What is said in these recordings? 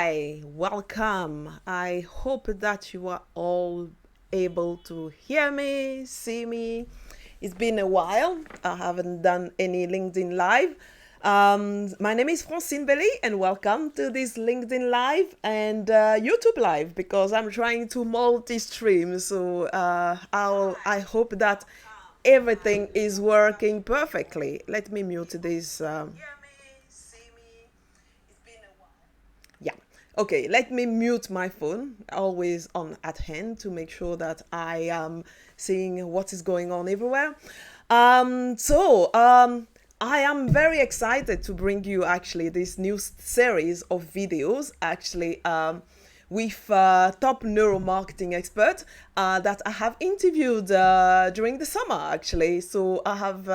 Hi, welcome. I hope that you are all able to hear me, see me. It's been a while. I haven't done any LinkedIn Live. My name is Francine Beleyi, and welcome to this LinkedIn Live and YouTube Live because I'm trying to multi-stream. So I hope that everything is working perfectly. Let me mute this. Yeah. Okay, let me mute my phone, always on at hand to make sure that I am seeing what is going on everywhere. I am very excited to bring you actually this new series of videos actually with top neuromarketing expert that I have interviewed during the summer actually. So I have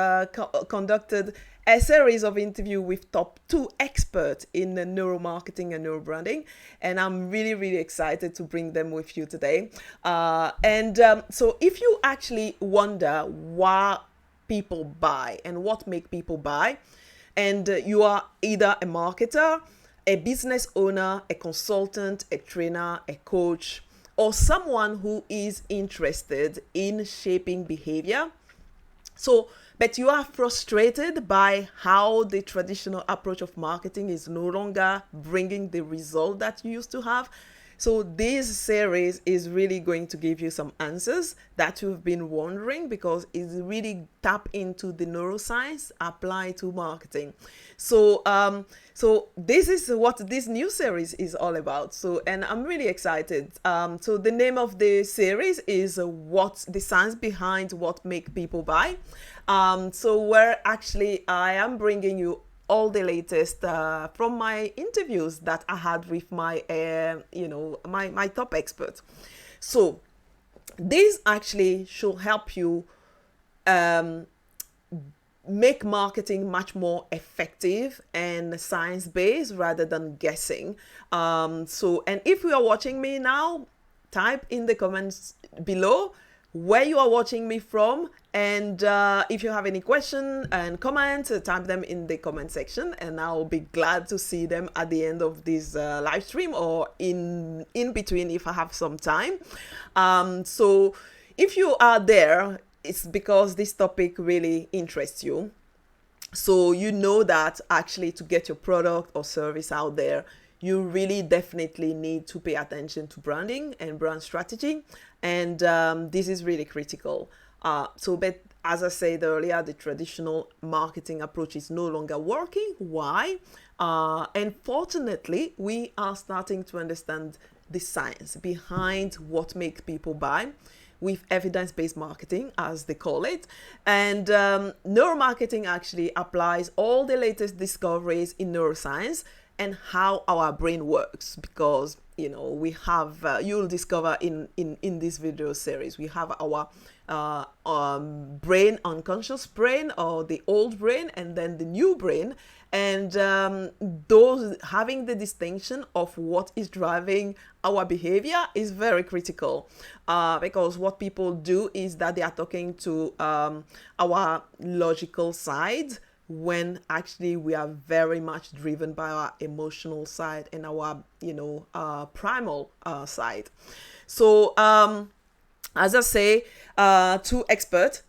conducted a series of interview with top 2 experts in neuromarketing and neurobranding, and I'm really excited to bring them with you today. So if you actually wonder why people buy and what make people buy, and you are either a marketer, a business owner, a consultant, a trainer, a coach, or someone who is interested in shaping behavior, but you are frustrated by how the traditional approach of marketing is no longer bringing the result that you used to have. So this series is really going to give you some answers that you've been wondering, because it's really tap into the neuroscience applied to marketing. So this is what this new series is all about. And I'm really excited. So the name of the series is "What's the Science Behind What Make People Buy." Where actually I am bringing you all the latest from my interviews that I had with my my top experts. So this actually should help you make marketing much more effective and science-based rather than guessing. And if you are watching me now, type in the comments below where you are watching me from, and if you have any question and comments, type them in the comment section, and I'll be glad to see them at the end of this live stream, or in between if I have some time. So if you are there, it's because this topic really interests you. So you know that actually to get your product or service out there, you really definitely need to pay attention to branding and brand strategy. And this is really critical. But as I said earlier, the traditional marketing approach is no longer working. Why? And fortunately, we are starting to understand the science behind what makes people buy with evidence-based marketing, as they call it. And neuromarketing actually applies all the latest discoveries in neuroscience and how our brain works, because we have you'll discover in this video series, we have our brain, unconscious brain, or the old brain, and then the new brain, and those having the distinction of what is driving our behavior is very critical, because what people do is that they are talking to our logical side, when actually we are very much driven by our emotional side and our primal side. So as I say, 2 experts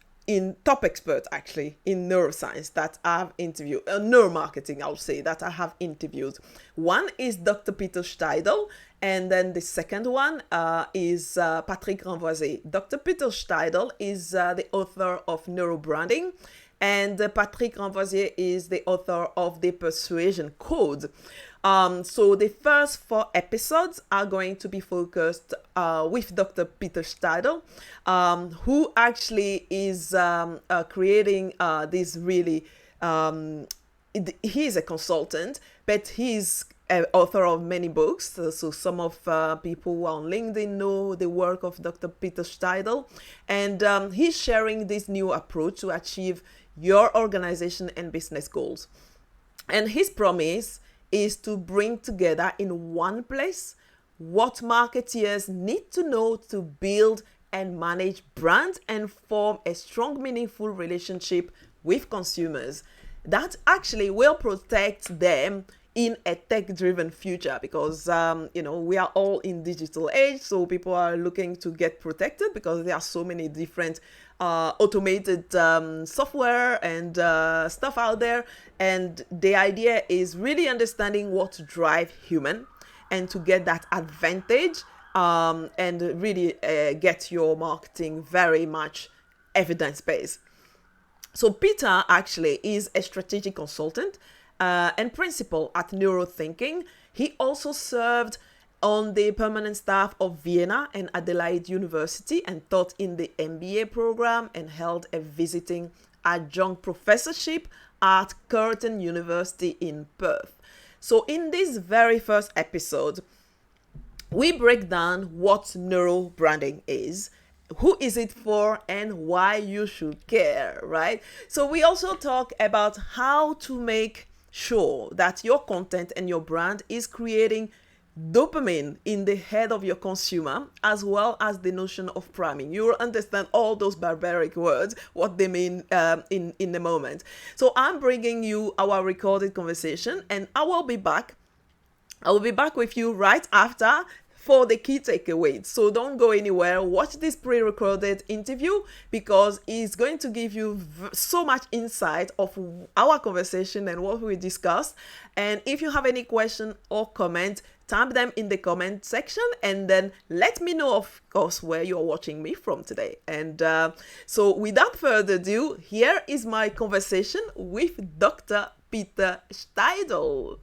top expert actually in neuroscience that I've interviewed, neuromarketing I'll say, that I have interviewed. One is Dr. Peter Steidl, and then the second one is Patrick Renvoisier. Dr. Peter Steidl is the author of Neurobranding, and Patrick Renvoisier is the author of the Persuasion Code. So the first 4 episodes are going to be focused with Dr. Peter Steidl, who actually is creating this really, he's a consultant, but he's author of many books. So some of people who are on LinkedIn know the work of Dr. Peter Steidl, and he's sharing this new approach to achieve your organization and business goals. And his promise is to bring together in one place what marketeers need to know to build and manage brands and form a strong, meaningful relationship with consumers that actually will protect them in a tech-driven future, because we are all in digital age, so people are looking to get protected because there are so many different automated software and stuff out there. And the idea is really understanding what to drive human and to get that advantage, and really get your marketing very much evidence-based. So Peter actually is a strategic consultant and principal at Neurothinking. He also served on the permanent staff of Vienna and Adelaide University and taught in the MBA program and held a visiting adjunct professorship at Curtin University in Perth. So in this very first episode, we break down what neurobranding is, who is it for, and why you should care, right? So we also talk about how to make sure that your content and your brand is creating dopamine in the head of your consumer, as well as the notion of priming. You will understand all those barbaric words, what they mean in the moment. So I'm bringing you our recorded conversation, and I will be back with you right after for the key takeaways. So don't go anywhere. Watch this pre-recorded interview because it's going to give you so much insight of our conversation and what we discussed. And if you have any question or comment, type them in the comment section and then let me know, of course, where you're watching me from today. And so without further ado, here is my conversation with Dr. Peter Steidl.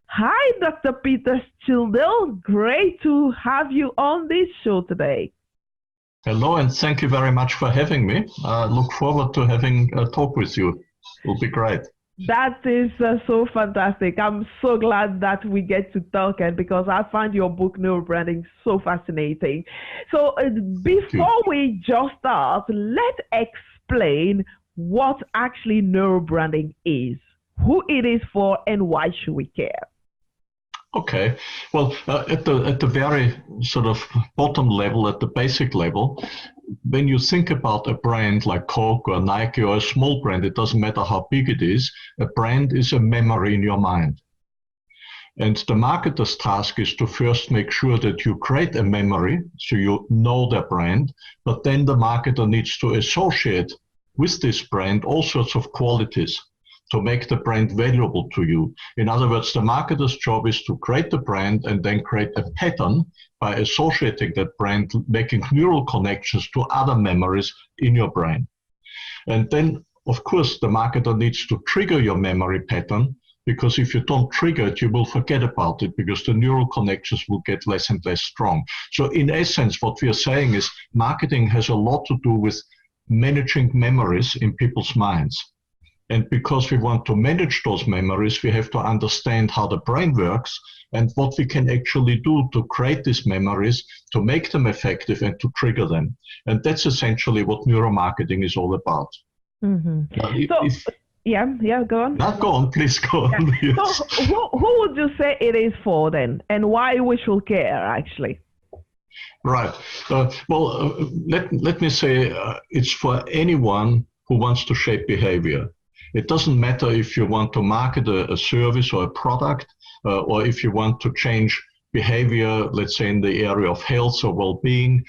Hi, Dr. Peter Steidl. Great to have you on this show today. Hello, and thank you very much for having me. Look forward to having a talk with you. It will be great. That is so fantastic. I'm so glad that we get to talk, and because I find your book, Neurobranding, so fascinating. So before we just start, let's explain what actually neurobranding is, who it is for, and why should we care? Okay, well, at the very sort of bottom level, at the basic level, when you think about a brand like Coke or Nike or a small brand, it doesn't matter how big it is, a brand is a memory in your mind. And the marketer's task is to first make sure that you create a memory, so you know the brand, but then the marketer needs to associate with this brand all sorts of qualities to make the brand valuable to you. In other words, the marketer's job is to create the brand and then create a pattern by associating that brand, making neural connections to other memories in your brain. And then, of course, the marketer needs to trigger your memory pattern, because if you don't trigger it, you will forget about it because the neural connections will get less and less strong. So in essence, what we are saying is marketing has a lot to do with managing memories in people's minds. And because we want to manage those memories, we have to understand how the brain works and what we can actually do to create these memories, to make them effective and to trigger them. And that's essentially what neuromarketing is all about. Mm-hmm. Go on. Not go on, please go on. Yeah. Yes. So who would you say it is for then, and why we should care actually? Right. Let me say it's for anyone who wants to shape behavior. It doesn't matter if you want to market a service or a product, or if you want to change behavior, let's say in the area of health or well-being.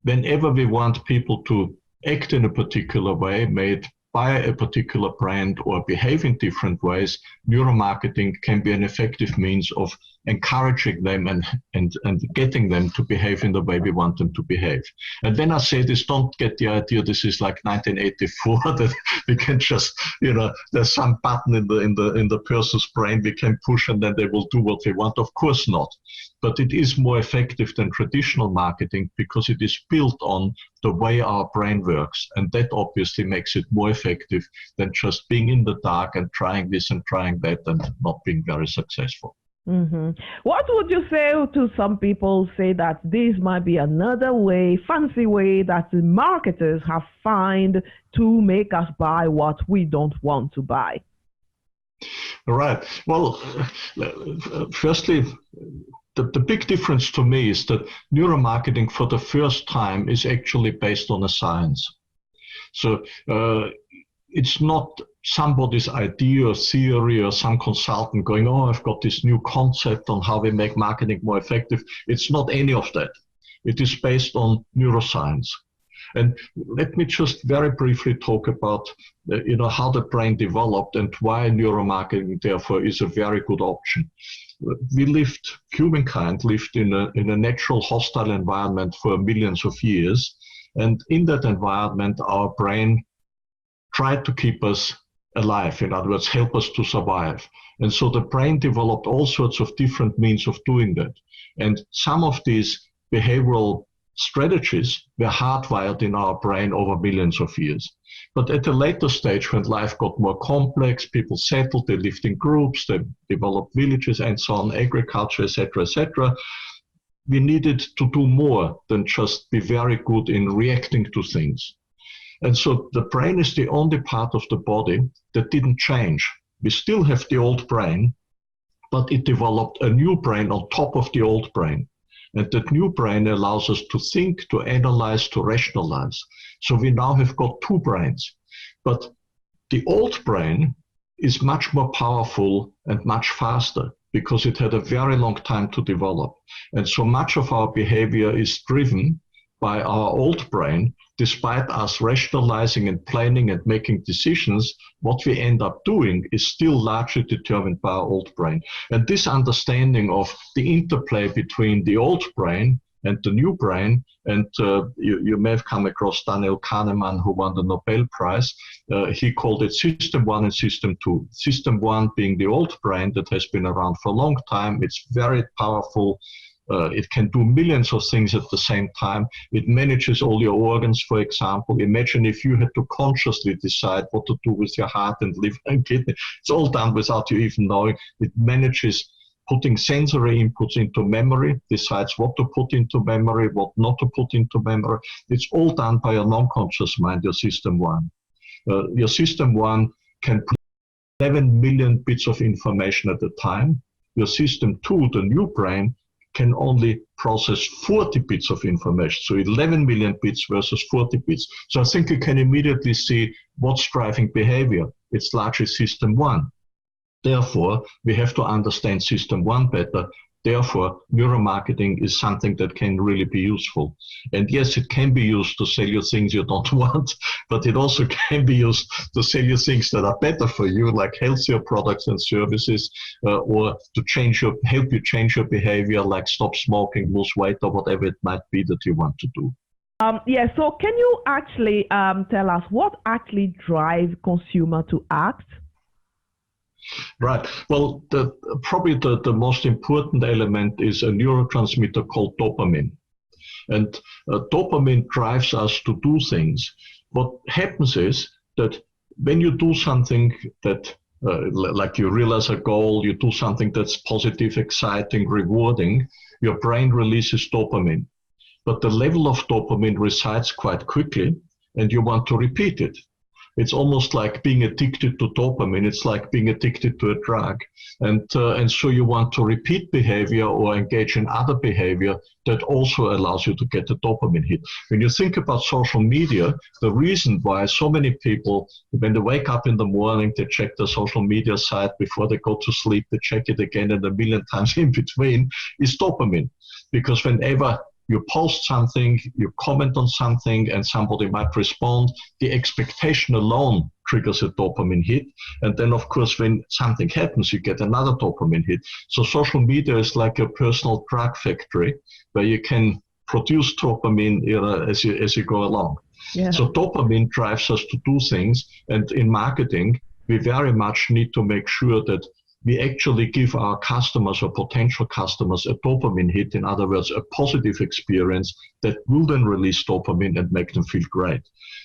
Whenever we want people to act in a particular way, may it buy a particular brand or behave in different ways, neuromarketing can be an effective means of encouraging them and getting them to behave in the way we want them to behave. And when I say this, don't get the idea this is like 1984 that we can just, there's some button in the person's brain we can push and then they will do what they want. Of course not. But it is more effective than traditional marketing because it is built on the way our brain works. And that obviously makes it more effective than just being in the dark and trying this and trying that and not being very successful. Mm-hmm. What would you say to some people say that this might be another way, fancy way that the marketers have found to make us buy what we don't want to buy? Right. Well, firstly, the big difference to me is that neuromarketing for the first time is actually based on a science. So it's not somebody's idea or theory or some consultant going, oh, I've got this new concept on how we make marketing more effective. It's not any of that. It is based on neuroscience. And let me just very briefly talk about how the brain developed and why neuromarketing, therefore, is a very good option. Humankind lived in a natural hostile environment for millions of years. And in that environment, our brain tried to keep us alive, in other words, help us to survive. And so the brain developed all sorts of different means of doing that. And some of these behavioral strategies were hardwired in our brain over millions of years. But at a later stage, when life got more complex, people settled, they lived in groups, they developed villages and so on, agriculture, etc., we needed to do more than just be very good in reacting to things. And so the brain is the only part of the body that didn't change. We still have the old brain, but it developed a new brain on top of the old brain. And that new brain allows us to think, to analyze, to rationalize. So we now have got two brains. But the old brain is much more powerful and much faster because it had a very long time to develop. And so much of our behavior is driven by our old brain. Despite us rationalizing and planning and making decisions, what we end up doing is still largely determined by our old brain. And this understanding of the interplay between the old brain and the new brain, and you may have come across Daniel Kahneman, who won the Nobel Prize. He called it System 1 and System 2. System 1 being the old brain that has been around for a long time. It's very powerful. It can do millions of things at the same time. It manages all your organs, for example. Imagine if you had to consciously decide what to do with your heart and liver and kidney. It's all done without you even knowing. It manages putting sensory inputs into memory, decides what to put into memory, what not to put into memory. It's all done by your non-conscious mind, your System 1. Your System 1 can put 11 million bits of information at a time. Your System 2, the new brain, can only process 40 bits of information. So 11 million bits versus 40 bits. So I think you can immediately see what's driving behavior. It's largely System 1. Therefore, we have to understand System 1 better. Therefore, neuromarketing is something that can really be useful. And yes, it can be used to sell you things you don't want, but it also can be used to sell you things that are better for you, like healthier products and services, or to help you change your behavior, like stop smoking, lose weight, or whatever it might be that you want to do. So can you actually tell us what actually drives consumer to act? Right. Well, probably the most important element is a neurotransmitter called dopamine. And dopamine drives us to do things. What happens is that when you do something that, like you realize a goal, you do something that's positive, exciting, rewarding, your brain releases dopamine. But the level of dopamine resides quite quickly, and you want to repeat it. It's almost like being addicted to dopamine. It's like being addicted to a drug. And so you want to repeat behavior or engage in other behavior that also allows you to get a dopamine hit. When you think about social media, the reason why so many people, when they wake up in the morning, they check their social media site before they go to sleep, they check it again and a million times in between, is dopamine. Because whenever you post something, you comment on something, and somebody might respond, the expectation alone triggers a dopamine hit. And then, of course, when something happens, you get another dopamine hit. So social media is like a personal drug factory where you can produce dopamine as you go along. Yeah. So dopamine drives us to do things. And in marketing, we very much need to make sure that we actually give our customers or potential customers a dopamine hit, in other words, a positive experience that will then release dopamine and make them feel great.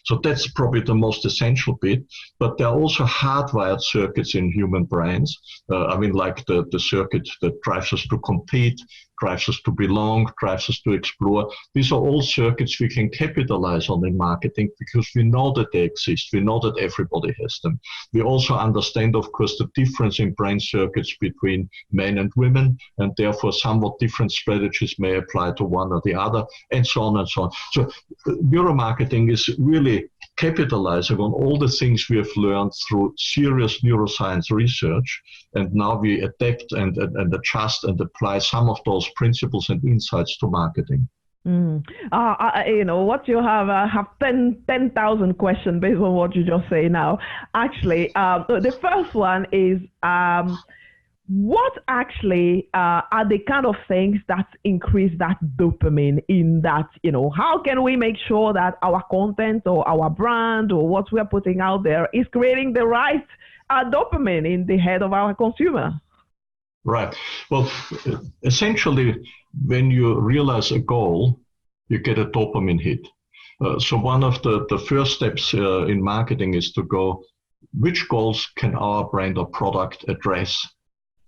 So that's probably the most essential bit. But there are also hardwired circuits in human brains. Like the circuit that drives us to compete, drives us to belong, drives us to explore. These are all circuits we can capitalize on in marketing because we know that they exist. We know that everybody has them. We also understand, of course, the difference in brain circuits between men and women, and therefore somewhat different strategies may apply to one or the other, and so on and so on. So neuromarketing is really capitalizing on all the things we have learned through serious neuroscience research, and now we adapt and adjust and apply some of those principles and insights to marketing. What you have, I have 10,000 questions based on what you just say now. Actually, the first one is, what actually are the kind of things that increase that dopamine in that, how can we make sure that our content or our brand or what we're putting out there is creating the right dopamine in the head of our consumer? Right. Well, essentially, when you realize a goal, you get a dopamine hit. So one of the first steps in marketing is to go, which goals can our brand or product address?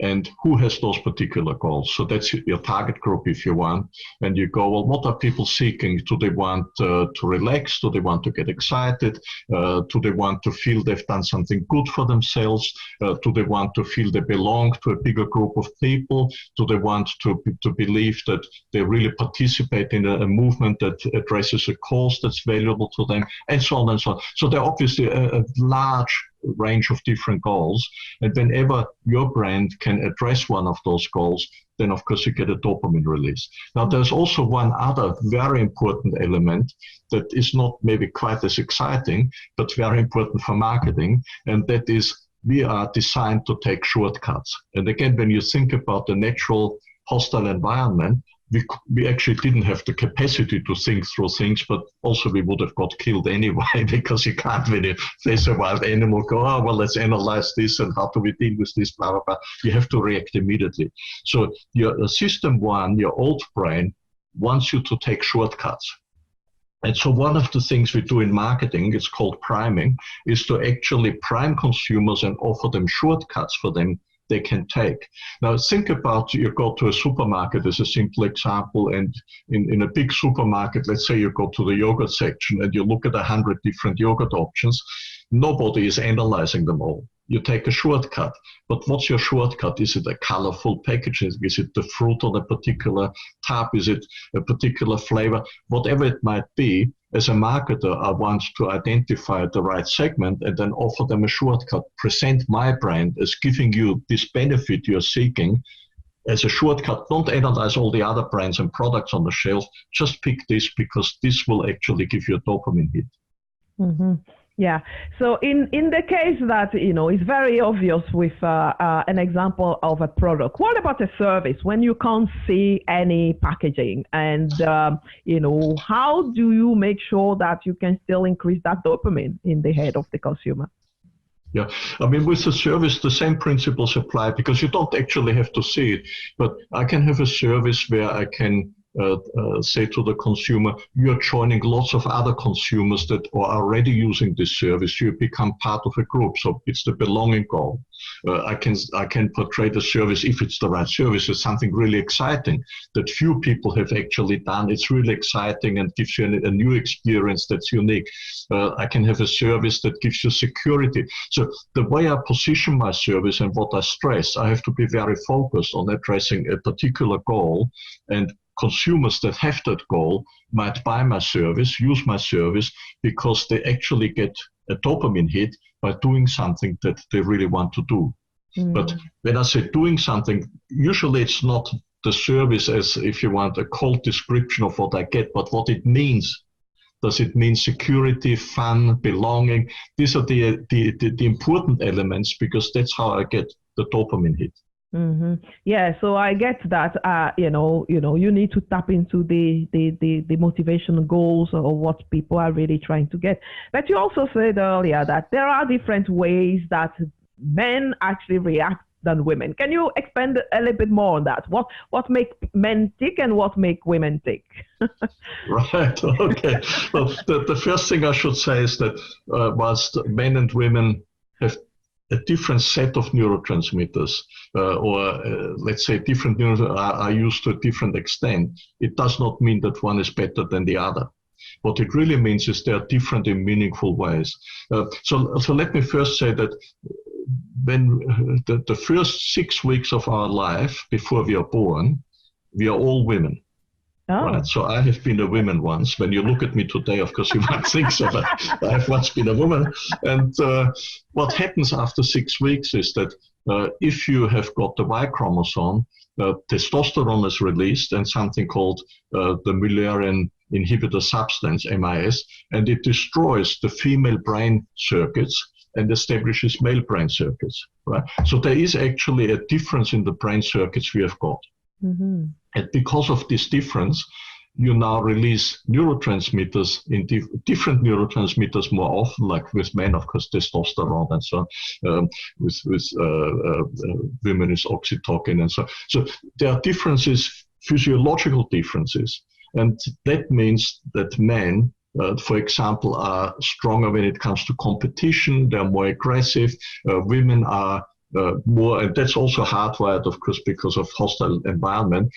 And who has those particular goals? So that's your target group, if you want. And you go, well, what are people seeking? Do they want to relax? Do they want to get excited? Do they want to feel they've done something good for themselves? Do they want to feel they belong to a bigger group of people? Do they want to believe that they really participate in a movement that addresses a cause that's valuable to them? And so on and so on. So there are obviously a large range of different goals, and whenever your brand can address one of those goals, then of course you get a dopamine release. Now there's also one other very important element that is not maybe quite as exciting, but very important for marketing, and that is we are designed to take shortcuts. And again, when you think about the natural hostile environment, we actually didn't have the capacity to think through things, but also we would have got killed anyway, because you can't really face a wild animal, go, oh, well, let's analyze this and how do we deal with this, blah, blah, blah. You have to react immediately. So your system one, your old brain, wants you to take shortcuts. And so one of the things we do in marketing, it's called priming, is to actually prime consumers and offer them shortcuts for them they can take. Now think about, you go to a supermarket as a simple example, and in a big supermarket, let's say you go to the yogurt section and you look at 100 different yogurt options. Nobody is analyzing them all. You take a shortcut, but what's your shortcut? Is it a colorful packaging? Is it the fruit on a particular tub? Is it a particular flavor? Whatever it might be, as a marketer, I want to identify the right segment and then offer them a shortcut, present my brand as giving you this benefit you're seeking as a shortcut. Don't analyze all the other brands and products on the shelf. Just pick this because this will actually give you a dopamine hit. Mm-hmm. Yeah. So in the case that, it's very obvious with an example of a product, what about a service when you can't see any packaging? And, how do you make sure that you can still increase that dopamine in the head of the consumer? Yeah, I mean, with the service, the same principles apply because you don't actually have to see it. But I can have a service where I can say to the consumer, you're joining lots of other consumers that are already using this service. You become part of a group. So it's the belonging goal. I can portray the service, if it's the right service, as something really exciting that few people have actually done. It's really exciting and gives you a new experience that's unique. I can have a service that gives you security. So the way I position my service and what I stress, I have to be very focused on addressing a particular goal, and consumers that have that goal might buy my service, use my service, because they actually get a dopamine hit by doing something that they really want to do. But when I say doing something, usually it's not the service as, if you want, a cold description of what I get, but what it means. Does it mean security, fun, belonging? These are the important elements, because that's how I get the dopamine hit. Mm-hmm. Yeah, so I get that. You need to tap into the motivational goals or what people are really trying to get. But you also said earlier that there are different ways that men actually react than women. Can you expand a little bit more on that? What make men tick and what make women tick? Right. Okay. Well, the first thing I should say is that whilst men and women have a different set of neurotransmitters, let's say different neurotransmitters are used to a different extent, it does not mean that one is better than the other. What it really means is they are different in meaningful ways. So let me first say that when the first 6 weeks of our life before we are born, we are all women. Oh. Right, so I have been a woman once. When you look at me today, of course, you might think so, but I have once been a woman. And what happens after 6 weeks is that if you have got the Y chromosome, testosterone is released and something called the Mullerian inhibitor substance, MIS, and it destroys the female brain circuits and establishes male brain circuits. Right, so there is actually a difference in the brain circuits we have got. Mm-hmm. And because of this difference, you now release neurotransmitters in different neurotransmitters more often, like with men, of course, testosterone and so on. With women is oxytocin and so on. So there are differences, physiological differences. And that means that men, for example, are stronger when it comes to competition. They're more aggressive. Women are more, and that's also hardwired, of course, because of hostile environment.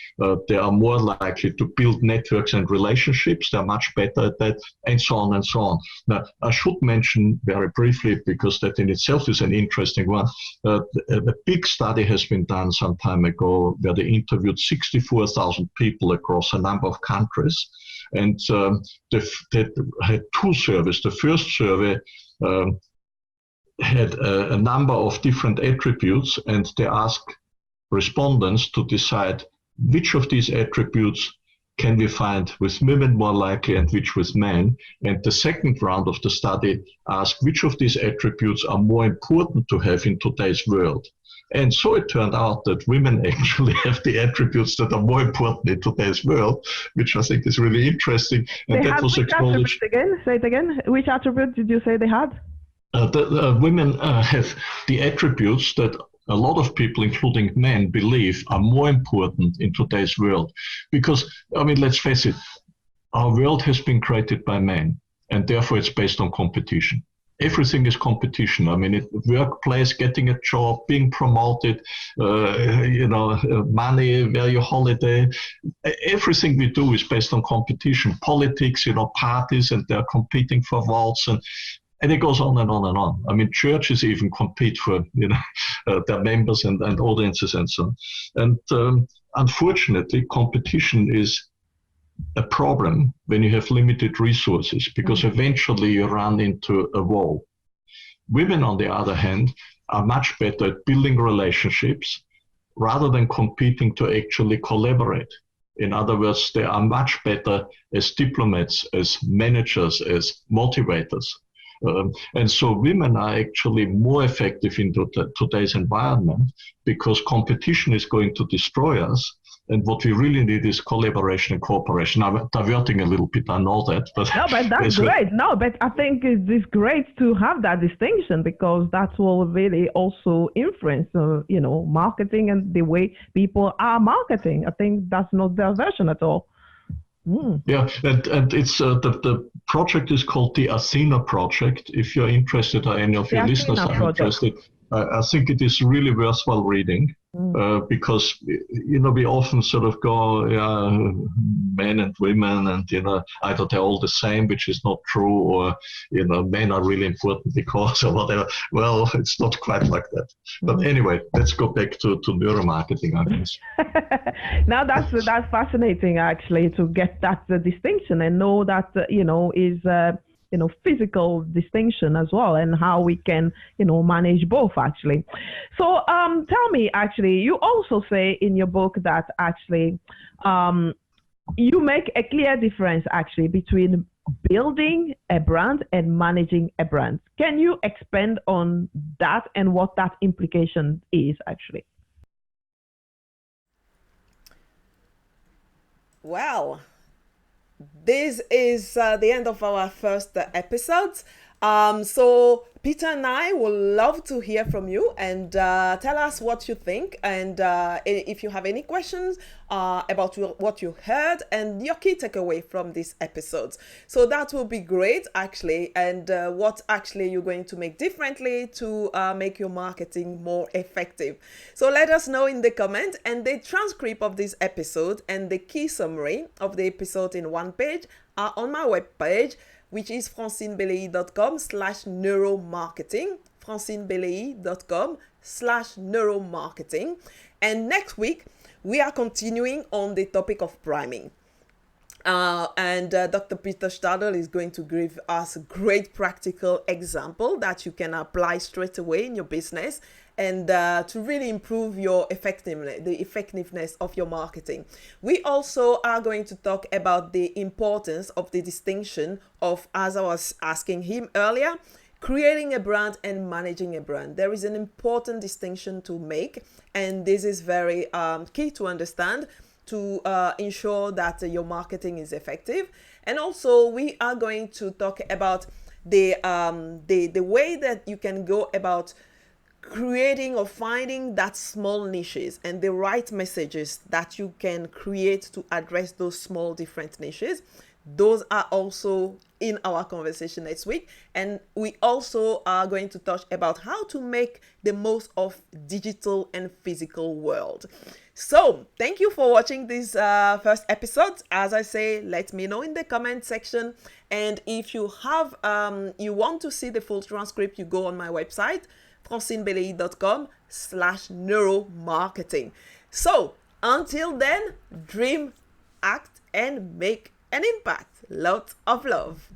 They are more likely to build networks and relationships. They're much better at that, and so on and so on. Now, I should mention very briefly, because that in itself is an interesting one. A big study has been done some time ago where they interviewed 64,000 people across a number of countries. And they had two surveys. The first survey had a number of different attributes, and they asked respondents to decide which of these attributes can we find with women more likely and which with men. And the second round of the study asked which of these attributes are more important to have in today's world. And so it turned out that women actually have the attributes that are more important in today's world, which I think is really interesting. And They that had was which acknowledged. attributes again? Say it again. Which attribute did you say they had? The women have the attributes that a lot of people, including men, believe are more important in today's world. Because, I mean, let's face it, our world has been created by men, and therefore it's based on competition. Everything is competition. I mean, workplace, getting a job, being promoted, money, where you holiday. Everything we do is based on competition. Politics, parties, and they're competing for votes, and it goes on and on and on. I mean, churches even compete for their members and audiences and so on. And unfortunately, competition is a problem when you have limited resources, because eventually you run into a wall. Women, on the other hand, are much better at building relationships rather than competing to actually collaborate. In other words, they are much better as diplomats, as managers, as motivators. And so women are actually more effective in today's environment, because competition is going to destroy us. And what we really need is collaboration and cooperation. I'm diverting a little bit, I know that. But no, but that's great. No, but I think it's great to have that distinction, because that will really also influence, marketing and the way people are marketing. I think that's not their version at all. Yeah, and it's the project is called the Athena Project. If you're interested, or any of your listeners are interested, I think it is really worthwhile reading, because we often sort of go, men and women, and either they're all the same, which is not true, or men are really important because, or whatever. Well, it's not quite like that. But anyway, let's go back to neuromarketing, I guess. Now that's fascinating, actually, to get that distinction and know that is physical distinction as well, and how we can manage both, actually. So tell me, actually, you also say in your book that actually you make a clear difference actually between building a brand and managing a brand. Can you expand on that and what that implication is, actually? Well, this is the end of our first episode. So Peter and I would love to hear from you, and tell us what you think, and if you have any questions about what you heard and your key takeaway from this episode. So that will be great, actually, and what actually you're going to make differently to make your marketing more effective. So let us know in the comment, and the transcript of this episode and the key summary of the episode in one page are on my webpage, which is francinebeleyi.com/neuromarketing, francinebeleyi.com/neuromarketing. And next week, we are continuing on the topic of priming. And Dr. Peter Steidl is going to give us a great practical example that you can apply straight away in your business and to really improve your effectiveness, the effectiveness of your marketing. We also are going to talk about the importance of the distinction of, as I was asking him earlier, creating a brand and managing a brand. There is an important distinction to make, and this is very key to understand to ensure that your marketing is effective. And also, we are going to talk about the way that you can go about creating or finding that small niches and the right messages that you can create to address those small different niches. Those are also in our conversation next week. And we also are going to touch about how to make the most of digital and physical world. So thank you for watching this first episode. As I say, let me know in the comment section. And if you have, you want to see the full transcript, you go on my website, francinebeleyi.com/neuromarketing. So until then, dream, act, and make an impact. Lots of love.